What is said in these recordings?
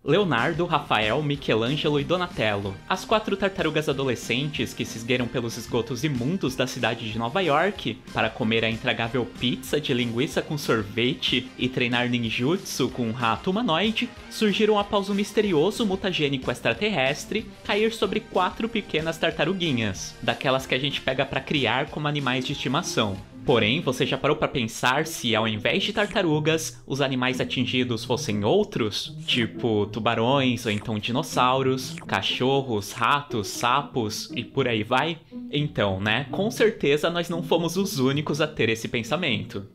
Leonardo, Rafael, Michelangelo e Donatello, as 4 tartarugas adolescentes que se esgueiram pelos esgotos imundos da cidade de Nova York para comer a intragável pizza de linguiça com sorvete e treinar ninjutsu com um rato humanoide, surgiram após um misterioso mutagênico extraterrestre cair sobre 4 pequenas tartaruguinhas, daquelas que a gente pega para criar como animais de estimação. Porém, você já parou para pensar se ao invés de tartarugas, os animais atingidos fossem outros? Tipo tubarões ou então dinossauros, cachorros, ratos, sapos e por aí vai? Então, né, com certeza nós não fomos os únicos a ter esse pensamento.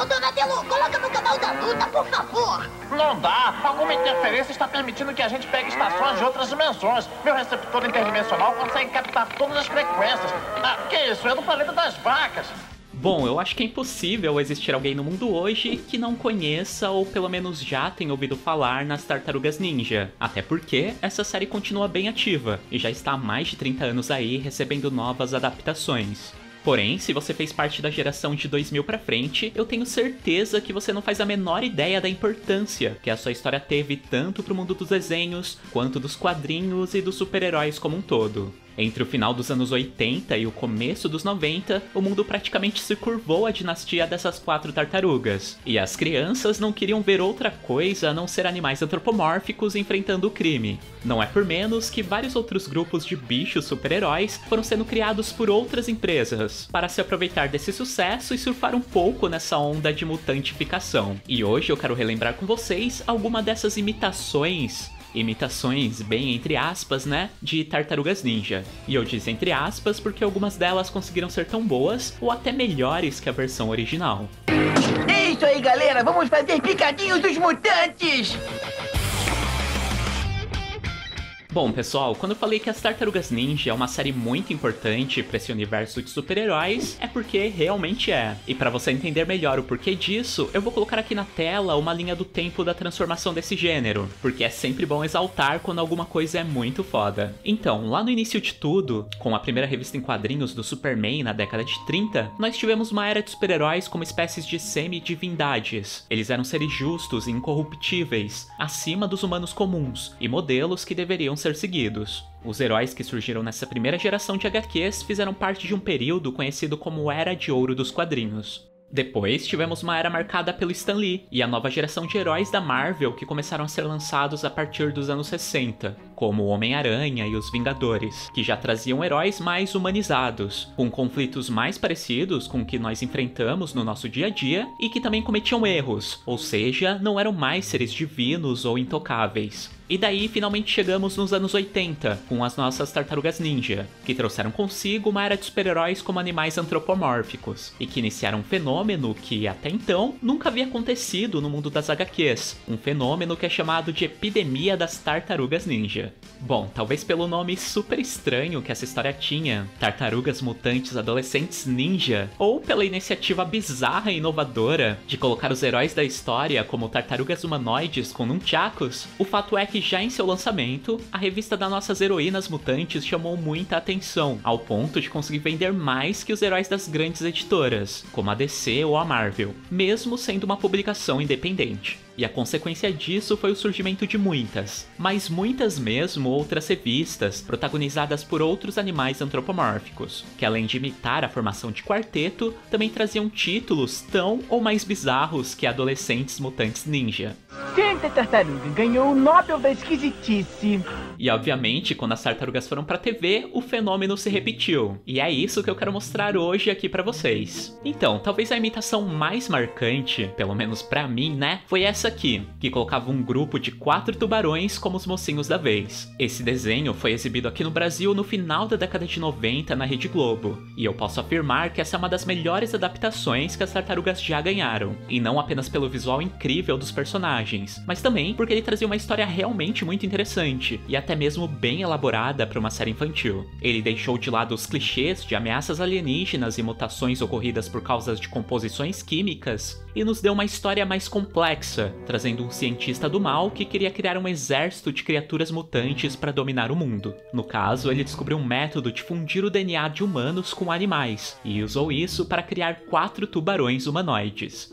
Donatello, coloca no canal da luta, por favor! Não dá! Alguma interferência está permitindo que a gente pegue estações de outras dimensões. Meu receptor interdimensional consegue captar todas as frequências. Ah, que isso? É do planeta das vacas! Bom, eu acho que é impossível existir alguém no mundo hoje que não conheça ou pelo menos já tenha ouvido falar nas Tartarugas Ninja. Até porque essa série continua bem ativa e já está há mais de 30 anos aí recebendo novas adaptações. Porém, se você fez parte da geração de 2000 pra frente, eu tenho certeza que você não faz a menor ideia da importância que a sua história teve tanto pro mundo dos desenhos, quanto dos quadrinhos e dos super-heróis como um todo. Entre o final dos anos 80 e o começo dos 90, o mundo praticamente se curvou à dinastia dessas 4 tartarugas, e as crianças não queriam ver outra coisa a não ser animais antropomórficos enfrentando o crime. Não é por menos que vários outros grupos de bichos super-heróis foram sendo criados por outras empresas, para se aproveitar desse sucesso e surfar um pouco nessa onda de mutantificação. E hoje eu quero relembrar com vocês alguma dessas imitações bem entre aspas, né, de Tartarugas Ninja. E eu disse entre aspas porque algumas delas conseguiram ser tão boas ou até melhores que a versão original. É isso aí, galera! Vamos fazer picadinhos dos mutantes! Bom, pessoal, quando eu falei que as Tartarugas Ninja é uma série muito importante para esse universo de super-heróis, é porque realmente é. E para você entender melhor o porquê disso, eu vou colocar aqui na tela uma linha do tempo da transformação desse gênero, porque é sempre bom exaltar quando alguma coisa é muito foda. Então, lá no início de tudo, com a primeira revista em quadrinhos do Superman na década de 30, nós tivemos uma era de super-heróis como espécies de semi-divindades. Eles eram seres justos e incorruptíveis, acima dos humanos comuns, e modelos que deveriam ser seguidos. Os heróis que surgiram nessa primeira geração de HQs fizeram parte de um período conhecido como Era de Ouro dos quadrinhos. Depois, tivemos uma era marcada pelo Stan Lee e a nova geração de heróis da Marvel que começaram a ser lançados a partir dos anos 60, como o Homem-Aranha e os Vingadores, que já traziam heróis mais humanizados, com conflitos mais parecidos com o que nós enfrentamos no nosso dia a dia e que também cometiam erros, ou seja, não eram mais seres divinos ou intocáveis. E daí, finalmente chegamos nos anos 80, com as nossas Tartarugas Ninja, que trouxeram consigo uma era de super-heróis como animais antropomórficos, e que iniciaram um fenômeno que, até então, nunca havia acontecido no mundo das HQs, um fenômeno que é chamado de Epidemia das Tartarugas Ninja. Bom, talvez pelo nome super estranho que essa história tinha, Tartarugas Mutantes Adolescentes Ninja, ou pela iniciativa bizarra e inovadora de colocar os heróis da história como tartarugas humanoides com nunchakus, o fato é que já em seu lançamento, a revista das nossas heroínas mutantes chamou muita atenção, ao ponto de conseguir vender mais que os heróis das grandes editoras, como a DC ou a Marvel, mesmo sendo uma publicação independente. E a consequência disso foi o surgimento de muitas, mas muitas mesmo outras revistas, protagonizadas por outros animais antropomórficos, que além de imitar a formação de quarteto, também traziam títulos tão ou mais bizarros que Adolescentes Mutantes Ninja. Tenta, tartaruga, ganhou o Nobel da Esquisitice. E obviamente, quando as tartarugas foram pra TV, o fenômeno se repetiu. E é isso que eu quero mostrar hoje aqui pra vocês. Então, talvez a imitação mais marcante, pelo menos pra mim, né, foi essa aqui, que colocava um grupo de 4 tubarões como os mocinhos da vez. Esse desenho foi exibido aqui no Brasil no final da década de 90 na Rede Globo, e eu posso afirmar que essa é uma das melhores adaptações que as tartarugas já ganharam, e não apenas pelo visual incrível dos personagens, mas também porque ele trazia uma história realmente muito interessante, e até mesmo bem elaborada para uma série infantil. Ele deixou de lado os clichês de ameaças alienígenas e mutações ocorridas por causas de composições químicas, e nos deu uma história mais complexa, trazendo um cientista do mal que queria criar um exército de criaturas mutantes para dominar o mundo. No caso, ele descobriu um método de fundir o DNA de humanos com animais, e usou isso para criar 4 tubarões humanoides.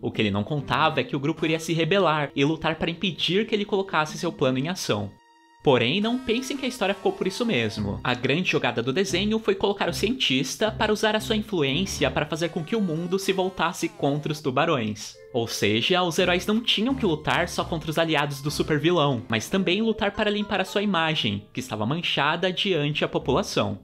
O que ele não contava é que o grupo iria se rebelar e lutar para impedir que ele colocasse seu plano em ação. Porém, não pensem que a história ficou por isso mesmo. A grande jogada do desenho foi colocar o cientista para usar a sua influência para fazer com que o mundo se voltasse contra os tubarões. Ou seja, os heróis não tinham que lutar só contra os aliados do supervilão, mas também lutar para limpar a sua imagem, que estava manchada diante a população.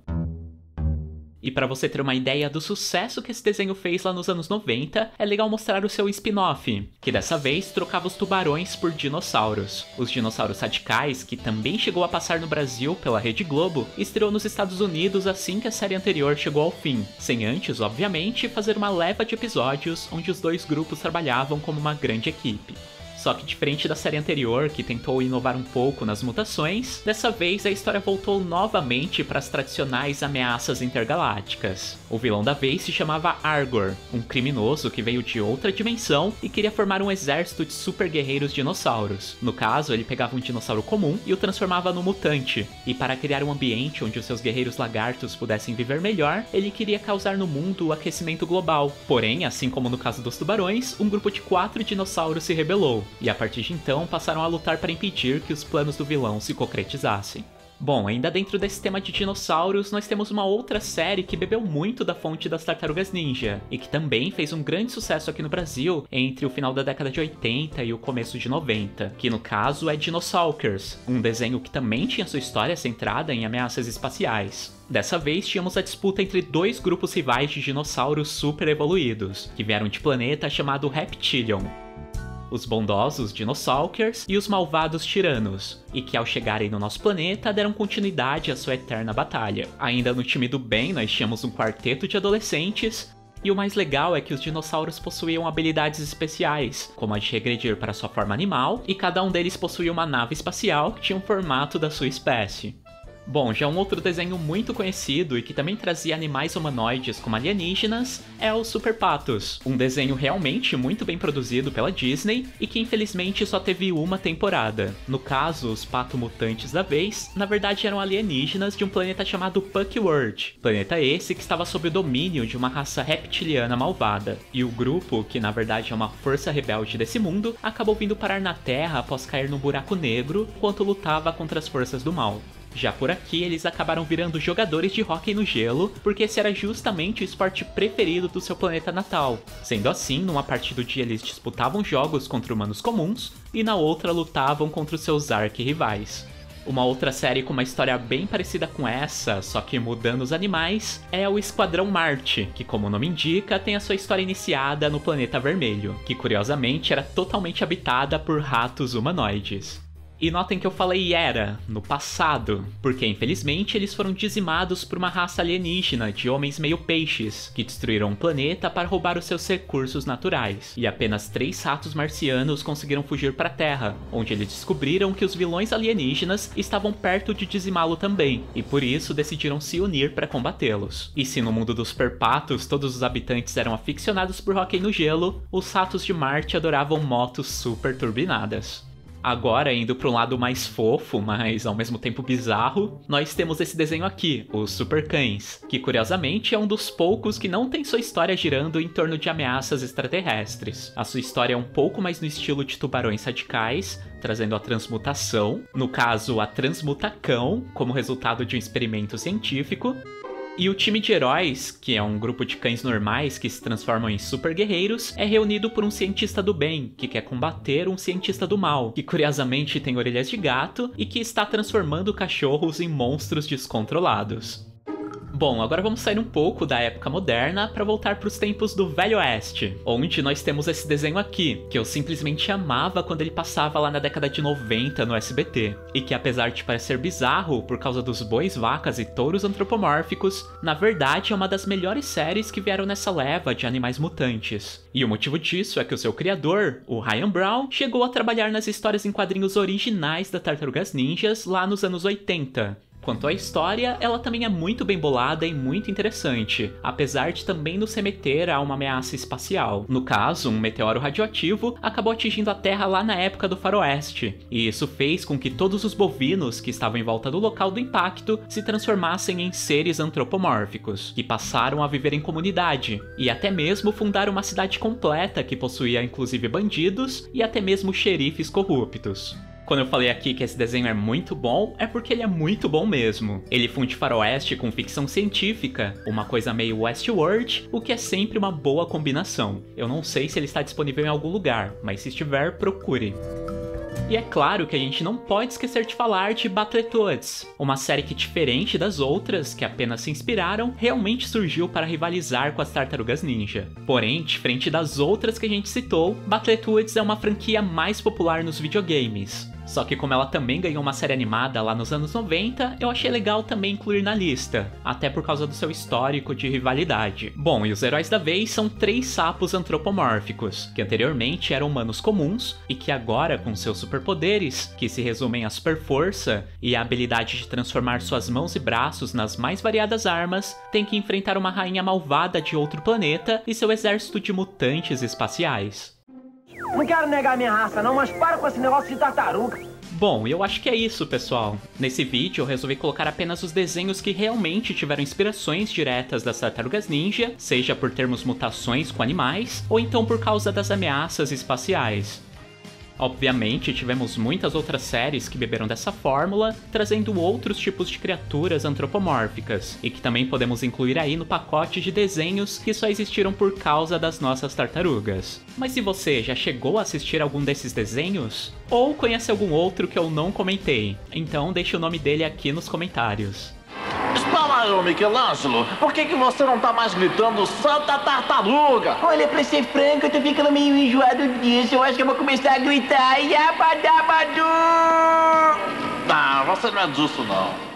E para você ter uma ideia do sucesso que esse desenho fez lá nos anos 90, é legal mostrar o seu spin-off, que dessa vez trocava os tubarões por dinossauros. Os dinossauros radicais, que também chegou a passar no Brasil pela Rede Globo, estreou nos Estados Unidos assim que a série anterior chegou ao fim, sem antes, obviamente, fazer uma leva de episódios onde os dois grupos trabalhavam como uma grande equipe. Só que diferente da série anterior, que tentou inovar um pouco nas mutações, dessa vez a história voltou novamente para as tradicionais ameaças intergalácticas. O vilão da vez se chamava Argor, um criminoso que veio de outra dimensão e queria formar um exército de super guerreiros dinossauros. No caso, ele pegava um dinossauro comum e o transformava no mutante, e para criar um ambiente onde os seus guerreiros lagartos pudessem viver melhor, ele queria causar no mundo o aquecimento global. Porém, assim como no caso dos tubarões, um grupo de 4 dinossauros se rebelou. E a partir de então passaram a lutar para impedir que os planos do vilão se concretizassem. Bom, ainda dentro desse tema de dinossauros, nós temos uma outra série que bebeu muito da fonte das Tartarugas Ninja, e que também fez um grande sucesso aqui no Brasil entre o final da década de 80 e o começo de 90, que no caso é Dinosaurs, um desenho que também tinha sua história centrada em ameaças espaciais. Dessa vez tínhamos a disputa entre dois grupos rivais de dinossauros super evoluídos, que vieram de planeta chamado Reptilion. Os bondosos Dinosaurs e os malvados Tiranos, e que ao chegarem no nosso planeta deram continuidade à sua eterna batalha. Ainda no time do bem nós tínhamos um quarteto de adolescentes, e o mais legal é que os dinossauros possuíam habilidades especiais, como a de regredir para sua forma animal, e cada um deles possuía uma nave espacial que tinha o formato da sua espécie. Bom, já um outro desenho muito conhecido e que também trazia animais humanoides como alienígenas é o Super Patos, um desenho realmente muito bem produzido pela Disney e que infelizmente só teve uma temporada. No caso, os pato-mutantes da vez, na verdade eram alienígenas de um planeta chamado Puckworld, planeta esse que estava sob o domínio de uma raça reptiliana malvada. E o grupo, que na verdade é uma força rebelde desse mundo, acabou vindo parar na Terra após cair num buraco negro enquanto lutava contra as forças do mal. Já por aqui, eles acabaram virando jogadores de hóquei no gelo, porque esse era justamente o esporte preferido do seu planeta natal. Sendo assim, numa parte do dia eles disputavam jogos contra humanos comuns, e na outra lutavam contra os seus arqui-rivais. Uma outra série com uma história bem parecida com essa, só que mudando os animais, é o Esquadrão Marte, que como o nome indica, tem a sua história iniciada no Planeta Vermelho, que curiosamente era totalmente habitada por ratos humanoides. E notem que eu falei era, no passado, porque infelizmente eles foram dizimados por uma raça alienígena de homens meio peixes, que destruíram o planeta para roubar os seus recursos naturais. E apenas 3 ratos marcianos conseguiram fugir para a Terra, onde eles descobriram que os vilões alienígenas estavam perto de dizimá-lo também, e por isso decidiram se unir para combatê-los. E se no mundo dos Superpatos todos os habitantes eram aficionados por hóquei no gelo, os ratos de Marte adoravam motos super turbinadas. Agora, indo para um lado mais fofo, mas ao mesmo tempo bizarro, nós temos esse desenho aqui, os Super Cães, que curiosamente é um dos poucos que não tem sua história girando em torno de ameaças extraterrestres. A sua história é um pouco mais no estilo de Tubarões Radicais, trazendo a transmutação, no caso a Transmutacão, como resultado de um experimento científico. E o time de heróis, que é um grupo de cães normais que se transformam em super guerreiros, é reunido por um cientista do bem, que quer combater um cientista do mal, que curiosamente tem orelhas de gato e que está transformando cachorros em monstros descontrolados. Bom, agora vamos sair um pouco da época moderna para voltar para os tempos do Velho Oeste, onde nós temos esse desenho aqui, que eu simplesmente amava quando ele passava lá na década de 90 no SBT, e que apesar de parecer bizarro por causa dos bois, vacas e touros antropomórficos, na verdade é uma das melhores séries que vieram nessa leva de animais mutantes. E o motivo disso é que o seu criador, o Ryan Brown, chegou a trabalhar nas histórias em quadrinhos originais da Tartarugas Ninjas lá nos anos 80. Quanto à história, ela também é muito bem bolada e muito interessante, apesar de também nos remeter a uma ameaça espacial. No caso, um meteoro radioativo acabou atingindo a Terra lá na época do Faroeste, e isso fez com que todos os bovinos que estavam em volta do local do impacto se transformassem em seres antropomórficos, que passaram a viver em comunidade, e até mesmo fundaram uma cidade completa que possuía inclusive bandidos e até mesmo xerifes corruptos. Quando eu falei aqui que esse desenho é muito bom, é porque ele é muito bom mesmo. Ele funde faroeste com ficção científica, uma coisa meio Westworld, o que é sempre uma boa combinação. Eu não sei se ele está disponível em algum lugar, mas se estiver, procure. E é claro que a gente não pode esquecer de falar de Battletoads, uma série que, diferente das outras, que apenas se inspiraram, realmente surgiu para rivalizar com as Tartarugas Ninja. Porém, diferente das outras que a gente citou, Battletoads é uma franquia mais popular nos videogames. Só que como ela também ganhou uma série animada lá nos anos 90, eu achei legal também incluir na lista, até por causa do seu histórico de rivalidade. Bom, e os heróis da vez são 3 sapos antropomórficos, que anteriormente eram humanos comuns, e que agora, com seus superpoderes, que se resumem à super força e a habilidade de transformar suas mãos e braços nas mais variadas armas, têm que enfrentar uma rainha malvada de outro planeta e seu exército de mutantes espaciais. Não quero negar minha raça não, mas para com esse negócio de tartaruga. Bom, eu acho que é isso, pessoal. Nesse vídeo eu resolvi colocar apenas os desenhos que realmente tiveram inspirações diretas das Tartarugas Ninja, seja por termos mutações com animais, ou então por causa das ameaças espaciais. Obviamente, tivemos muitas outras séries que beberam dessa fórmula, trazendo outros tipos de criaturas antropomórficas, e que também podemos incluir aí no pacote de desenhos que só existiram por causa das nossas tartarugas. Mas se você já chegou a assistir algum desses desenhos? Ou conhece algum outro que eu não comentei? Então deixe o nome dele aqui nos comentários. Espera aí, Michelangelo. Por que você não tá mais gritando Santa Tartaruga? Olha, pra ser franco, eu tô ficando meio enjoado disso. Eu acho que eu vou começar a gritar Yabadabadu! Não, você não é disso não.